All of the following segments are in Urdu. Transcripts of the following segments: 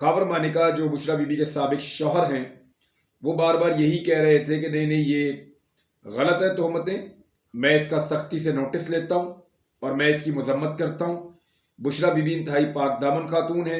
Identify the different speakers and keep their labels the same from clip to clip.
Speaker 1: خاور مانیکا جو بشریٰ بی بی کے سابق شوہر ہیں وہ بار بار یہی کہہ رہے تھے کہ نہیں یہ غلط ہے تہمتیں، میں اس کا سختی سے نوٹس لیتا ہوں اور میں اس کی مذمت کرتا ہوں۔ بشریٰ بی بی انتہائی پاک دامن خاتون ہے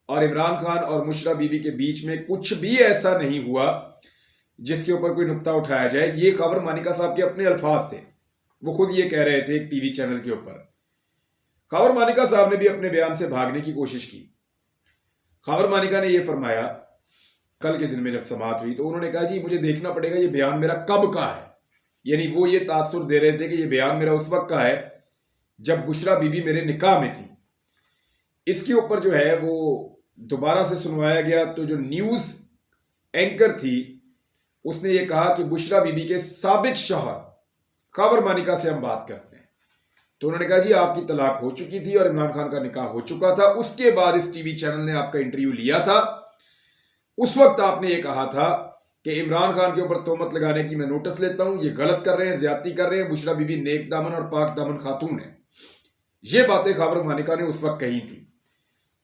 Speaker 1: اور عمران خان اور بشریٰ بی بی کے بیچ میں کچھ بھی ایسا نہیں ہوا جس کے اوپر کوئی نقطہ اٹھایا جائے۔ یہ خاور مانیکا صاحب کے اپنے الفاظ تھے، وہ خود یہ کہہ رہے تھے ایک ٹی وی چینل کے اوپر۔ خاور مانیکا صاحب نے بھی اپنے بیان سے بھاگنے کی کوشش کی۔ خاور مانیکا نے یہ فرمایا کل کے دن میں جب سماعت ہوئی تو انہوں نے کہا جی مجھے دیکھنا پڑے گا یہ بیان میرا کب کا ہے، یعنی وہ یہ تاثر دے رہے تھے کہ یہ بیان میرا اس وقت کا ہے جب بشریٰ بی بی میرے نکاح میں تھی۔ اس کے اوپر جو ہے وہ دوبارہ سے سنوایا گیا تو جو نیوز اینکر تھی اس نے یہ کہا کہ بشریٰ بی بی کے سابق شوہر خاور مانیکا سے ہم بات کرتے ہیں، تو انہوں نے کہا جی آپ کی طلاق ہو چکی تھی اور عمران خان کا نکاح ہو چکا تھا، اس کے بعد اس ٹی وی چینل نے آپ کا انٹرویو لیا تھا، اس وقت آپ نے یہ کہا تھا کہ عمران خان کے اوپر تہمت لگانے کی میں نوٹس لیتا ہوں، یہ غلط کر رہے ہیں، زیادتی کر رہے ہیں، بشریٰ بی بی نیک دامن اور پاک دامن خاتون ہے۔ یہ باتیں خاور مانیکا نے اس وقت کہی تھی۔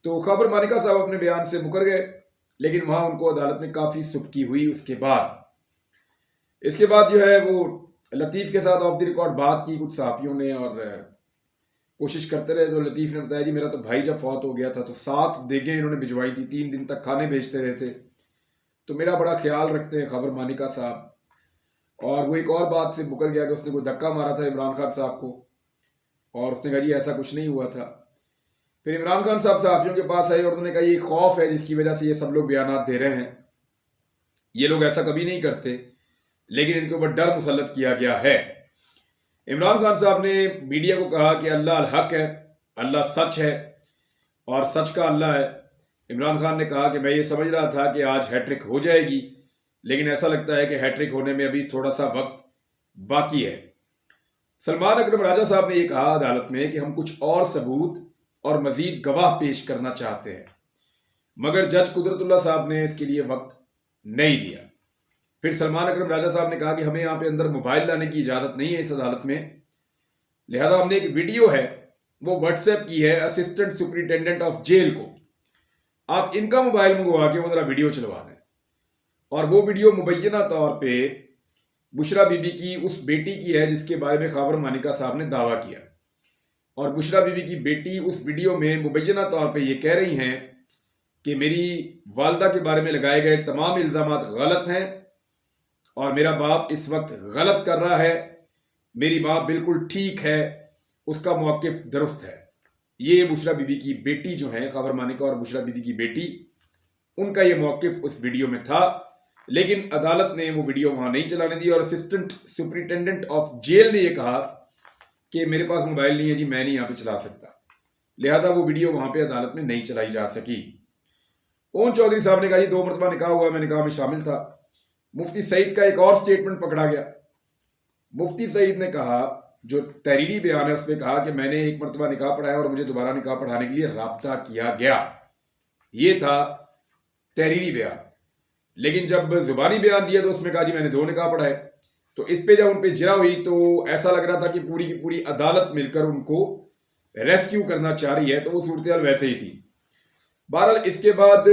Speaker 1: تو خاور مانیکا صاحب اپنے بیان سے مکر گئے، لیکن وہاں ان کو عدالت میں کافی سبکی ہوئی۔ اس کے بعد جو ہے وہ لطیف کے ساتھ آف دی ریکارڈ بات کی کچھ صحافیوں نے اور کوشش کرتے رہے، تو لطیف نے بتایا جی میرا تو بھائی جب فوت ہو گیا تھا تو 7 دیگیں انہوں نے بھجوائی تھی، 3 دن تک کھانے بھیجتے رہے تھے، تو میرا بڑا خیال رکھتے ہیں خاور مانیکا صاحب۔ اور وہ ایک اور بات سے مکر گیا کہ اس نے کوئی دھکا مارا تھا عمران خان صاحب کو، اور اس نے کہا جی ایسا کچھ نہیں ہوا تھا۔ پھر عمران خان صاحب صحافیوں کے پاس آئے اور انہوں نے کہا یہ خوف ہے جس کی وجہ سے یہ سب لوگ بیانات دے رہے ہیں، یہ لوگ ایسا کبھی نہیں کرتے، لیکن ان کے اوپر ڈر مسلط کیا گیا ہے۔ عمران خان صاحب نے میڈیا کو کہا کہ اللہ الحق ہے، اللہ سچ ہے اور سچ کا اللہ ہے۔ عمران خان نے کہا کہ میں یہ سمجھ رہا تھا کہ آج ہیٹرک ہو جائے گی، لیکن ایسا لگتا ہے کہ ہیٹرک ہونے میں ابھی تھوڑا سا وقت باقی ہے۔ سلمان اکرم راجہ صاحب نے یہ کہا عدالت میں کہ ہم کچھ اور ثبوت اور مزید گواہ پیش کرنا چاہتے ہیں، مگر جج قدرت اللہ صاحب نے اس کے لیے وقت نہیں دیا۔ پھر سلمان اکرم راجہ صاحب نے کہا کہ ہمیں یہاں پہ اندر موبائل لانے کی اجازت نہیں ہے اس عدالت میں، لہذا ہم نے ایک ویڈیو ہے وہ واٹس ایپ کی ہے اسسٹنٹ سپرنٹینڈنٹ آف جیل کو، آپ ان کا موبائل منگوا کے وہ ذرا ویڈیو چلوا دیں۔ اور وہ ویڈیو مبینہ طور پہ بشریٰ بی بی کی اس بیٹی کی ہے جس کے بارے میں خاور مانیکا صاحب نے دعویٰ کیا، اور بشریٰ بی بی کی بیٹی اس ویڈیو میں مبینہ طور پہ یہ کہہ رہی ہیں کہ میری والدہ کے بارے میں لگائے گئے تمام الزامات غلط ہیں اور میرا باپ اس وقت غلط کر رہا ہے، میری ماں بالکل ٹھیک ہے، اس کا موقف درست ہے۔ یہ بشریٰ بی بی کی بیٹی جو ہیں، خاور مانیکا اور بشریٰ بی بی کی بیٹی، ان کا یہ موقف اس ویڈیو میں تھا، لیکن عدالت نے وہ ویڈیو وہاں نہیں چلانے دی اور اسسٹنٹ سپرنٹینڈنٹ آف جیل نے یہ کہا کہ میرے پاس موبائل نہیں ہے جی، میں نہیں یہاں پہ چلا سکتا، لہذا وہ ویڈیو وہاں پہ عدالت میں نہیں چلائی جا سکی۔ اون چودھری صاحب نے کہا جی 2 مرتبہ نکاح ہوا، میں نکاح میں شامل تھا۔ مفتی سعید کا ایک اور سٹیٹمنٹ پکڑا گیا۔ مفتی سعید نے کہا، جو تحریری بیان ہے اس میں کہا کہ میں نے 1 مرتبہ نکاح پڑھایا اور مجھے دوبارہ نکاح پڑھانے کے لیے رابطہ کیا گیا، یہ تھا تحریری بیان۔ لیکن جب زبانی بیان دیا تو اس میں کہا جی میں نے 2 نکاح پڑھائے، تو اس پہ جب ان پہ جرا ہوئی تو ایسا لگ رہا تھا کہ پوری کی پوری عدالت مل کر ان کو ریسکیو کرنا چاہ رہی ہے، تو وہ صورتحال ویسے ہی تھی۔ بہرحال اس کے بعد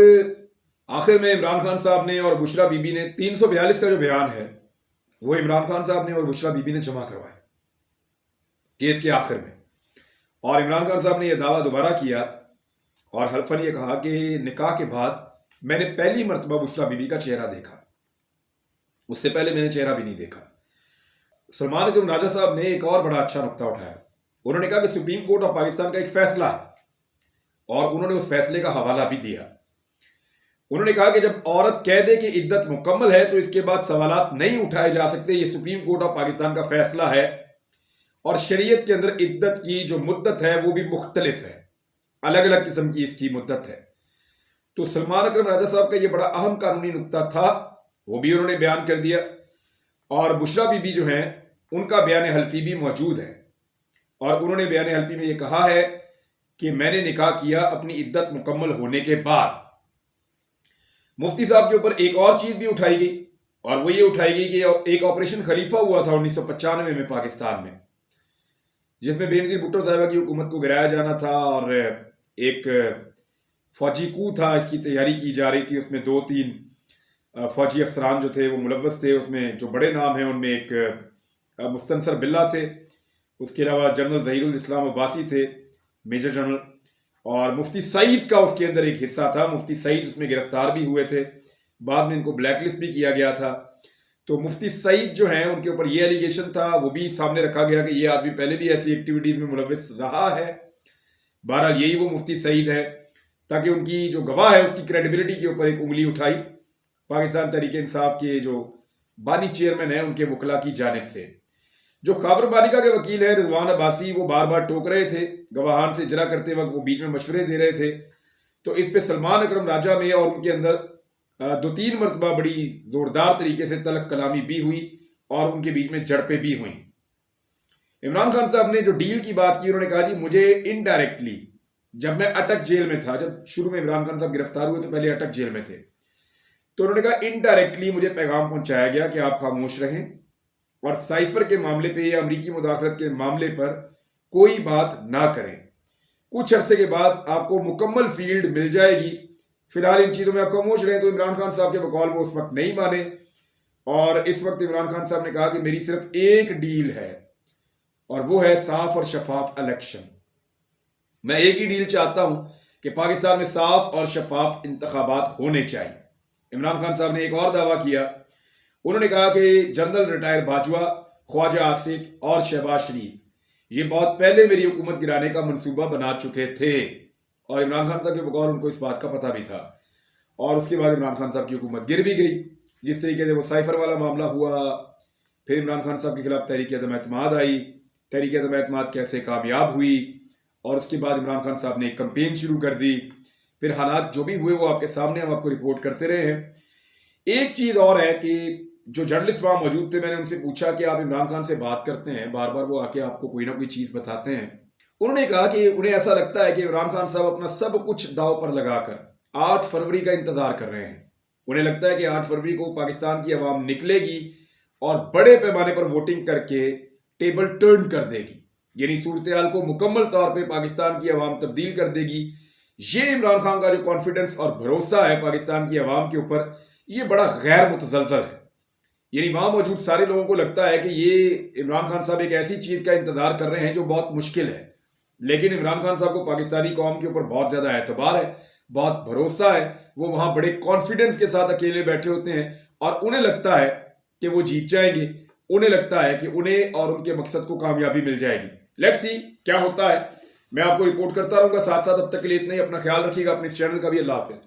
Speaker 1: آخر میں عمران خان صاحب نے اور بشریٰ بی بی نے 342 کا جو بیان ہے وہ عمران خان صاحب نے اور بشریٰ بی بی نے جمع کروایا کیس کے آخر میں، اور عمران خان صاحب نے یہ دعویٰ دوبارہ کیا اور حلفاً یہ کہا کہ نکاح کے بعد میں نے پہلی مرتبہ بشریٰ بی بی کا چہرہ دیکھا، اس سے پہلے میں نے چہرہ بھی نہیں دیکھا۔ سلمان اکرم راجہ صاحب نے ایک اور بڑا اچھا نقطہ اٹھایا، انہوں نے کہا کہ سپریم کورٹ آف پاکستان کا ایک فیصلہ ہے اور انہوں نے اس فیصلے کا حوالہ بھی دیا۔ انہوں نے کہا کہ جب عورت قیدے کی عدت مکمل ہے تو اس کے بعد سوالات نہیں اٹھائے جا سکتے، یہ سپریم کورٹ آف پاکستان کا فیصلہ ہے، اور شریعت کے اندر عدت کی جو مدت ہے وہ بھی مختلف ہے، الگ الگ قسم کی اس کی مدت ہے۔ تو سلمان اکرم راجہ صاحب کا یہ بڑا اہم قانونی نقطہ تھا، وہ بھی انہوں نے بیان کر دیا، اور بشریٰ بی بی جو ہیں ان کا بیان حلفی بھی موجود ہے، اور انہوں نے بیان حلفی میں یہ کہا ہے کہ میں نے نکاح کیا اپنی عدت مکمل ہونے کے بعد۔ مفتی صاحب کے اوپر ایک اور چیز بھی اٹھائی گئی، اور وہ یہ اٹھائی گئی کہ ایک آپریشن خلیفہ ہوا تھا 1995 میں پاکستان میں، جس میں بے نظیر بھٹو صاحبہ کی حکومت کو گرایا جانا تھا اور ایک فوجی کو تھا، اس کی تیاری کی جا رہی تھی. اس میں 2-3 فوجی افسران جو تھے وہ ملوث تھے. اس میں جو بڑے نام ہیں ان میں ایک مستنصر باللہ تھے، اس کے علاوہ جنرل ظہیر الاسلام عباسی تھے، میجر جنرل، اور مفتی سعید کا اس کے اندر ایک حصہ تھا. مفتی سعید اس میں گرفتار بھی ہوئے تھے، بعد میں ان کو بلیک لسٹ بھی کیا گیا تھا. تو مفتی سعید جو ہیں ان کے اوپر یہ ایلیگیشن تھا، وہ بھی سامنے رکھا گیا کہ یہ آدمی پہلے بھی ایسی ایکٹیویٹیز میں ملوث رہا ہے. بہرحال یہی وہ مفتی سعید ہے، تاکہ ان کی جو گواہ ہے اس کی کریڈیبلٹی کے اوپر ایک انگلی اٹھائی پاکستان تحریک انصاف کے جو بانی چیئرمین ہیں ان کے وکلاء کی جانب سے. جو خاور بانیکا کے وکیل ہیں رضوان عباسی، وہ بار بار ٹوک رہے تھے گواہان سے اجرا کرتے وقت، وہ بیچ میں مشورے دے رہے تھے. تو اس پہ سلمان اکرم راجہ میں اور ان کے اندر 2-3 مرتبہ بڑی زوردار طریقے سے تلق کلامی بھی ہوئی اور ان کے بیچ میں جھڑپیں بھی ہوئیں. عمران خان صاحب نے جو ڈیل کی بات کی، انہوں نے کہا جی مجھے انڈائریکٹلی، جب میں اٹک جیل میں تھا، جب شروع میں عمران خان صاحب گرفتار ہوئے تو پہلے اٹک جیل میں تھے، تو انہوں نے کہا انڈائریکٹلی مجھے پیغام پہنچایا گیا کہ آپ خاموش رہیں اور سائفر کے معاملے پہ یا امریکی مداخلت کے معاملے پر کوئی بات نہ کریں. کچھ عرصے کے بعد آپ کو مکمل فیلڈ مل جائے گی، فی الحال ان چیزوں میں آپ خاموش رہیں. تو عمران خان صاحب کے بقول وہ اس وقت نہیں مانے، اور اس وقت عمران خان صاحب نے کہا کہ میری صرف ایک ڈیل ہے اور وہ ہے صاف اور شفاف الیکشن. میں ایک ہی ڈیل چاہتا ہوں کہ پاکستان میں صاف اور شفاف انتخابات ہونے چاہیے. عمران خان صاحب نے ایک اور دعویٰ کیا، انہوں نے کہا کہ جنرل ریٹائر باجوہ، خواجہ آصف اور شہباز شریف یہ بہت پہلے میری حکومت گرانے کا منصوبہ بنا چکے تھے. اور عمران خان صاحب کے بغور ان کو اس بات کا پتہ بھی تھا. اور اس کے بعد عمران خان صاحب کی حکومت گر بھی گئی. جس طریقے سے وہ سائفر والا معاملہ ہوا، پھر عمران خان صاحب کے خلاف تحریک عدم اعتماد آئی، تحریک عدم اعتماد کیسے کامیاب ہوئی، اور اس کے بعد عمران خان صاحب نے ایک کمپین شروع کر دی. پھر حالات جو بھی ہوئے وہ آپ کے سامنے، ہم آپ کو رپورٹ کرتے رہے ہیں. ایک چیز اور ہے کہ جو جرنلسٹ وہاں موجود تھے، میں نے ان سے پوچھا کہ آپ عمران خان سے بات کرتے ہیں، بار بار وہ آ کے آپ کو کوئی نہ کوئی چیز بتاتے ہیں. انہوں نے کہا کہ انہیں ایسا لگتا ہے کہ عمران خان صاحب اپنا سب کچھ داؤ پر لگا کر 8 فروری کا انتظار کر رہے ہیں. انہیں لگتا ہے کہ 8 فروری کو پاکستان کی عوام نکلے گی اور بڑے پیمانے پر ووٹنگ کر کے ٹیبل ٹرن کر دے گی، یعنی صورتحال کو مکمل طور پہ پاکستان کی عوام تبدیل کر دے گی. یہ عمران خان کا جو کانفیڈنس اور بھروسہ ہے پاکستان کی عوام کے اوپر، یہ بڑا غیر متزلزل ہے. یعنی وہاں موجود سارے لوگوں کو لگتا ہے کہ یہ عمران خان صاحب ایک ایسی چیز کا انتظار کر رہے ہیں جو بہت مشکل ہے، لیکن عمران خان صاحب کو پاکستانی قوم کے اوپر بہت زیادہ اعتبار ہے، بہت بھروسہ ہے. وہ وہاں بڑے کانفیڈنس کے ساتھ اکیلے بیٹھے ہوتے ہیں اور انہیں لگتا ہے کہ وہ جیت جائیں گے. انہیں لگتا ہے کہ انہیں اور ان کے مقصد کو کامیابی مل جائے گی. لیٹس سی کیا ہوتا ہے. میں آپ کو رپورٹ کرتا رہوں گا ساتھ ساتھ. اب تک کے لیے اتنا ہی. اپنا خیال رکھیے گا، اپنے اس چینل کا بھی. اللہ حافظ.